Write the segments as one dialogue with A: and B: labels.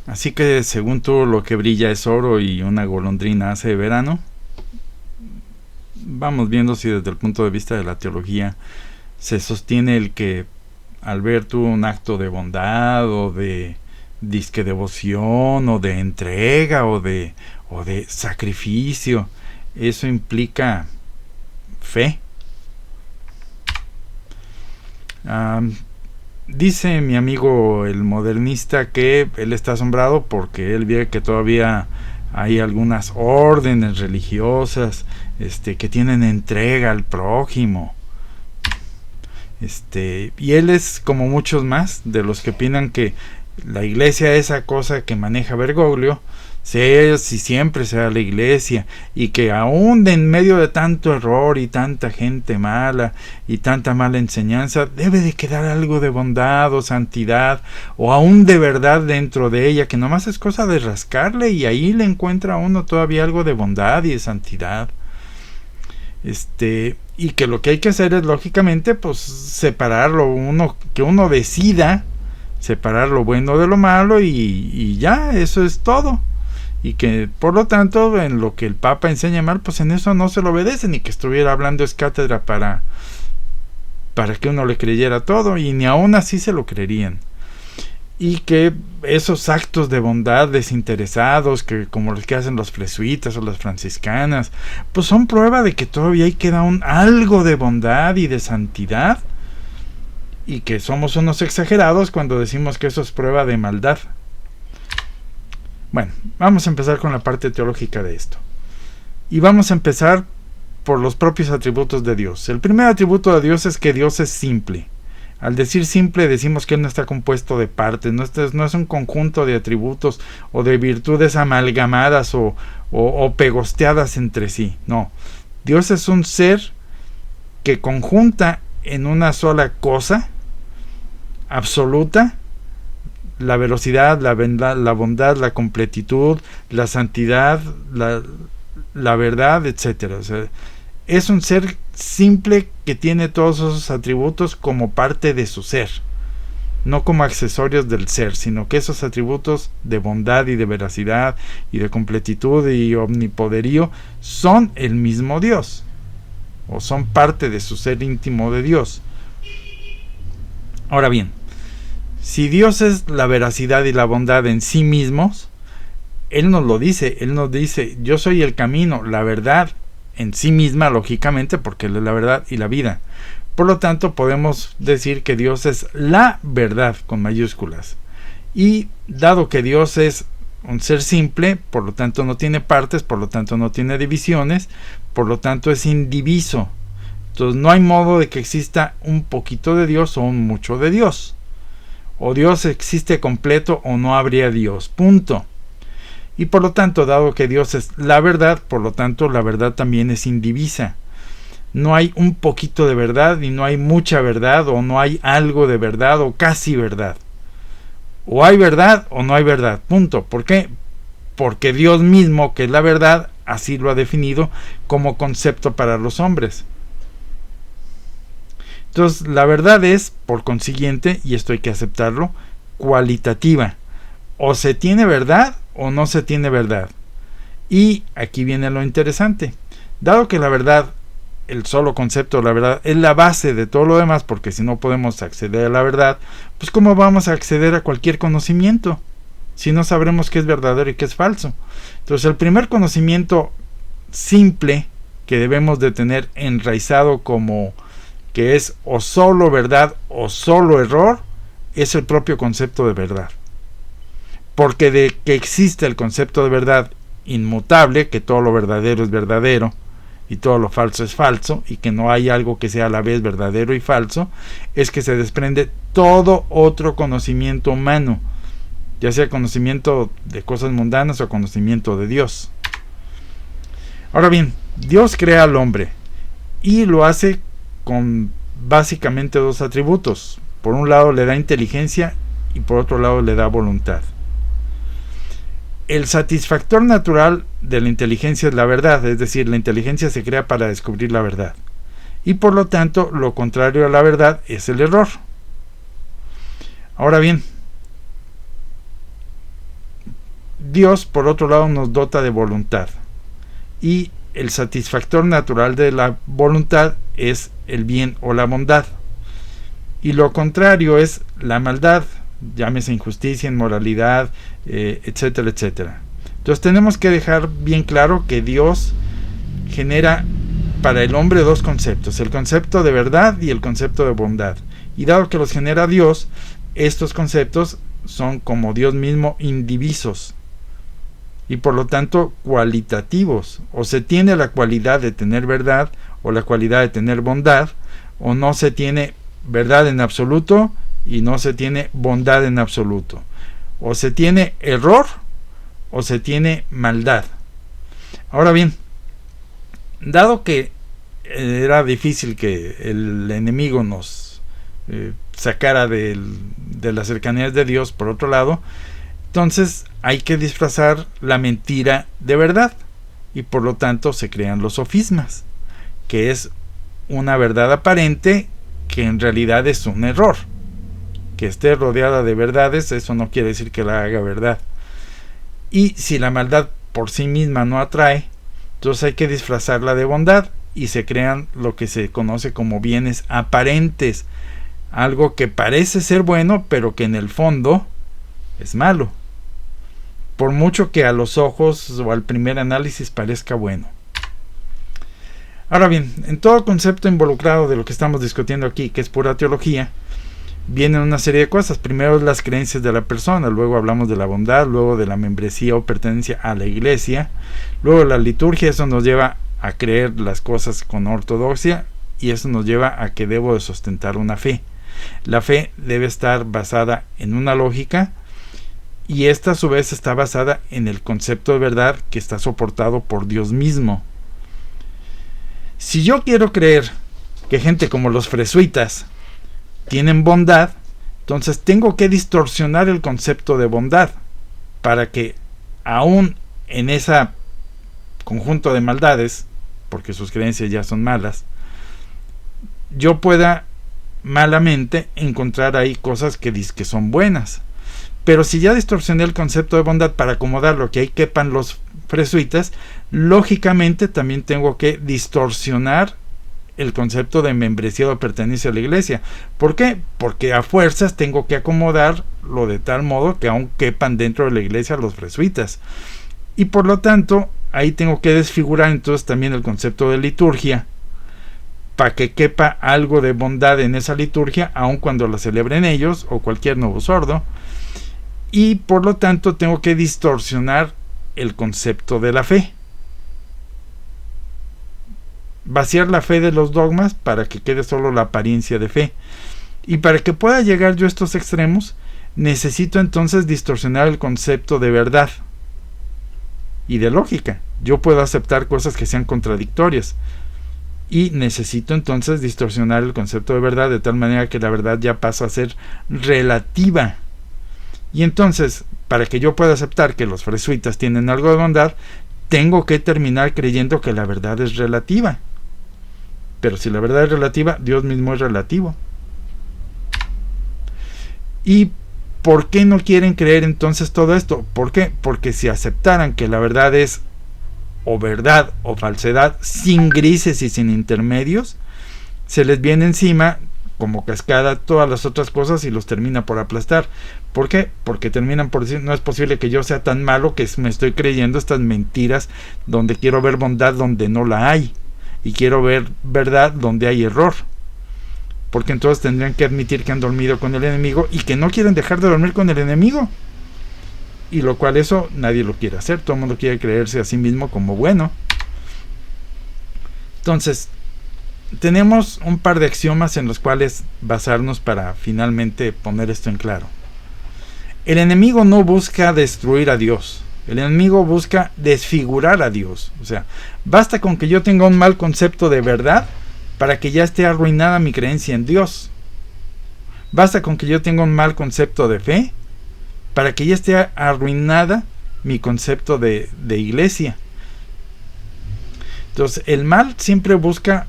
A: Así que según tú lo que brilla es oro y una golondrina hace verano. Vamos viendo si desde el punto de vista de la teología se sostiene el que al ver tú un acto de bondad o de disque devoción o de entrega o de sacrificio, eso implica fe. Dice mi amigo el modernista que él está asombrado porque él ve que todavía hay algunas órdenes religiosas que tienen entrega al prójimo. Y él es como muchos más de los que opinan que la iglesia, esa cosa que maneja Bergoglio, sea si siempre sea la iglesia, y que aún en medio de tanto error y tanta gente mala y tanta mala enseñanza, debe de quedar algo de bondad o santidad o aún de verdad dentro de ella, que nomás es cosa de rascarle y ahí le encuentra a uno todavía algo de bondad y de santidad. Y que lo que hay que hacer es lógicamente pues separarlo, que uno decida separar lo bueno de lo malo y ya, eso es todo. Y que por lo tanto en lo que el Papa enseña mal, pues en eso no se lo obedece, ni que estuviera hablando es cátedra para que uno le creyera todo, y ni aún así se lo creerían. Y que esos actos de bondad desinteresados, que como los que hacen los jesuitas o las franciscanas, pues son prueba de que todavía ahí queda algo de bondad y de santidad, y que somos unos exagerados cuando decimos que eso es prueba de maldad. Bueno, vamos a empezar con la parte teológica de esto. Y vamos a empezar por los propios atributos de Dios. El primer atributo de Dios es que Dios es simple. Al decir simple decimos que Él no está compuesto de partes, no es un conjunto de atributos o de virtudes amalgamadas o pegosteadas entre sí. No, Dios es un ser que conjunta en una sola cosa absoluta la velocidad, la bondad, la completitud, la santidad, la verdad, etc. O sea, es un ser simple que tiene todos esos atributos como parte de su ser, no como accesorios del ser, sino que esos atributos de bondad y de veracidad y de completitud y omnipoderío son el mismo Dios, o son parte de su ser íntimo de Dios. Ahora bien, si Dios es la veracidad y la bondad en sí mismos, Él nos lo dice, Él nos dice, yo soy el camino, la verdad en sí misma, lógicamente, porque Él es la verdad y la vida. Por lo tanto, podemos decir que Dios es la verdad con mayúsculas. Y dado que Dios es un ser simple, por lo tanto no tiene partes, por lo tanto no tiene divisiones, por lo tanto es indiviso. Entonces no hay modo de que exista un poquito de Dios o un mucho de Dios. O Dios existe completo o no habría Dios. Punto. Y por lo tanto, dado que Dios es la verdad, por lo tanto la verdad también es indivisa. No hay un poquito de verdad y no hay mucha verdad, o no hay algo de verdad o casi verdad. O hay verdad o no hay verdad. Punto. ¿Por qué? Porque Dios mismo, que es la verdad, así lo ha definido como concepto para los hombres. Entonces, la verdad es, por consiguiente, y esto hay que aceptarlo, cualitativa. O se tiene verdad o no se tiene verdad. Y aquí viene lo interesante. Dado que la verdad, el solo concepto de la verdad, es la base de todo lo demás, porque si no podemos acceder a la verdad, pues ¿cómo vamos a acceder a cualquier conocimiento? Si no sabremos qué es verdadero y qué es falso. Entonces, el primer conocimiento simple que debemos de tener enraizado como que es o solo verdad o solo error, es el propio concepto de verdad. Porque de que existe el concepto de verdad inmutable, que todo lo verdadero es verdadero y todo lo falso es falso, y que no hay algo que sea a la vez verdadero y falso, es que se desprende todo otro conocimiento humano, ya sea conocimiento de cosas mundanas o conocimiento de Dios. Ahora bien, Dios crea al hombre y lo hace con básicamente dos atributos. Por un lado le da inteligencia y por otro lado le da voluntad. El satisfactor natural de la inteligencia es la verdad, es decir, la inteligencia se crea para descubrir la verdad. Y por lo tanto, lo contrario a la verdad es el error. Ahora bien, Dios, por otro lado, nos dota de voluntad. Y el satisfactor natural de la voluntad es el bien o la bondad. Y lo contrario es la maldad, llámese injusticia, inmoralidad, etcétera, etcétera. Entonces tenemos que dejar bien claro que Dios genera para el hombre dos conceptos, el concepto de verdad y el concepto de bondad. Y dado que los genera Dios, estos conceptos son como Dios mismo indivisos y por lo tanto cualitativos. O se tiene la cualidad de tener verdad o la cualidad de tener bondad, o no se tiene verdad en absoluto y no se tiene bondad en absoluto. O se tiene error o se tiene maldad. Ahora bien, dado que era difícil que el enemigo nos sacara de las cercanías de Dios, por otro lado, entonces hay que disfrazar la mentira de verdad y por lo tanto se crean los sofismas, que es una verdad aparente que en realidad es un error. Que esté rodeada de verdades, eso no quiere decir que la haga verdad. Y si la maldad por sí misma no atrae, entonces hay que disfrazarla de bondad y se crean lo que se conoce como bienes aparentes, algo que parece ser bueno pero que en el fondo es malo, por mucho que a los ojos o al primer análisis parezca bueno. Ahora bien, en todo concepto involucrado de lo que estamos discutiendo aquí, que es pura teología, vienen una serie de cosas. Primero las creencias de la persona, luego hablamos de la bondad, luego de la membresía o pertenencia a la iglesia, luego la liturgia. Eso nos lleva a creer las cosas con ortodoxia y eso nos lleva a que debo de sustentar una fe. La fe debe estar basada en una lógica y esta a su vez está basada en el concepto de verdad que está soportado por Dios mismo. Si yo quiero creer que gente como los fresuitas tienen bondad, entonces tengo que distorsionar el concepto de bondad para que aún en ese conjunto de maldades, porque sus creencias ya son malas, yo pueda malamente encontrar ahí cosas que son buenas. Pero si ya distorsioné el concepto de bondad para acomodarlo que ahí quepan los fresuitas, lógicamente también tengo que distorsionar el concepto de membresía o pertenencia a la iglesia. ¿Por qué? Porque a fuerzas tengo que acomodarlo de tal modo que aún quepan dentro de la iglesia los fresuitas. Y por lo tanto, ahí tengo que desfigurar entonces también el concepto de liturgia para que quepa algo de bondad en esa liturgia, aun cuando la celebren ellos o cualquier nuevo sordo. Y por lo tanto tengo que distorsionar el concepto de la fe, vaciar la fe de los dogmas para que quede solo la apariencia de fe. Y para que pueda llegar yo a estos extremos, necesito entonces distorsionar el concepto de verdad y de lógica. Yo puedo aceptar cosas que sean contradictorias y necesito entonces distorsionar el concepto de verdad de tal manera que la verdad ya pasa a ser relativa. Y entonces, para que yo pueda aceptar que los fresuitas tienen algo de bondad, tengo que terminar creyendo que la verdad es relativa. Pero si la verdad es relativa, Dios mismo es relativo. ¿Y por qué no quieren creer entonces todo esto? ¿Por qué? Porque si aceptaran que la verdad es o verdad o falsedad, sin grises y sin intermedios, se les viene encima como cascada todas las otras cosas y los termina por aplastar. ¿Por qué? Porque terminan por decir, no es posible que yo sea tan malo que me estoy creyendo estas mentiras donde quiero ver bondad donde no la hay y quiero ver verdad donde hay error. Porque entonces tendrían que admitir que han dormido con el enemigo y que no quieren dejar de dormir con el enemigo. Y lo cual eso nadie lo quiere hacer, todo el mundo quiere creerse a sí mismo como bueno. Entonces, tenemos un par de axiomas en los cuales basarnos para finalmente poner esto en claro. El enemigo no busca destruir a Dios. El enemigo busca desfigurar a Dios. O sea, basta con que yo tenga un mal concepto de verdad para que ya esté arruinada mi creencia en Dios. Basta con que yo tenga un mal concepto de fe para que ya esté arruinada mi concepto de iglesia. Entonces, el mal siempre busca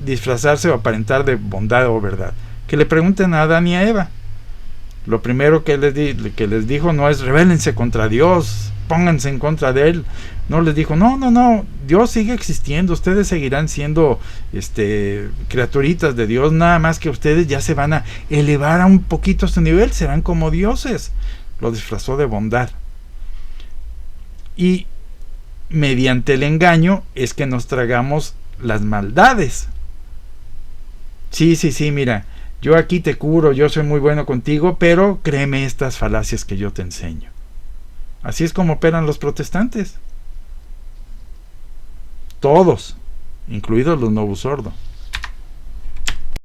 A: disfrazarse o aparentar de bondad o verdad. Que le pregunten a Adán y a Eva. Lo primero que les dijo no es rebélense contra Dios, pónganse en contra de Él. No, les dijo, no, Dios sigue existiendo, ustedes seguirán siendo criaturitas de Dios, nada más que ustedes ya se van a elevar a un poquito su nivel, serán como dioses. Lo disfrazó de bondad. Y mediante el engaño es que nos tragamos las maldades. Sí, mira, yo aquí te curo, yo soy muy bueno contigo, pero créeme estas falacias que yo te enseño. Así es como operan los protestantes. Todos, incluidos los Novus Ordo.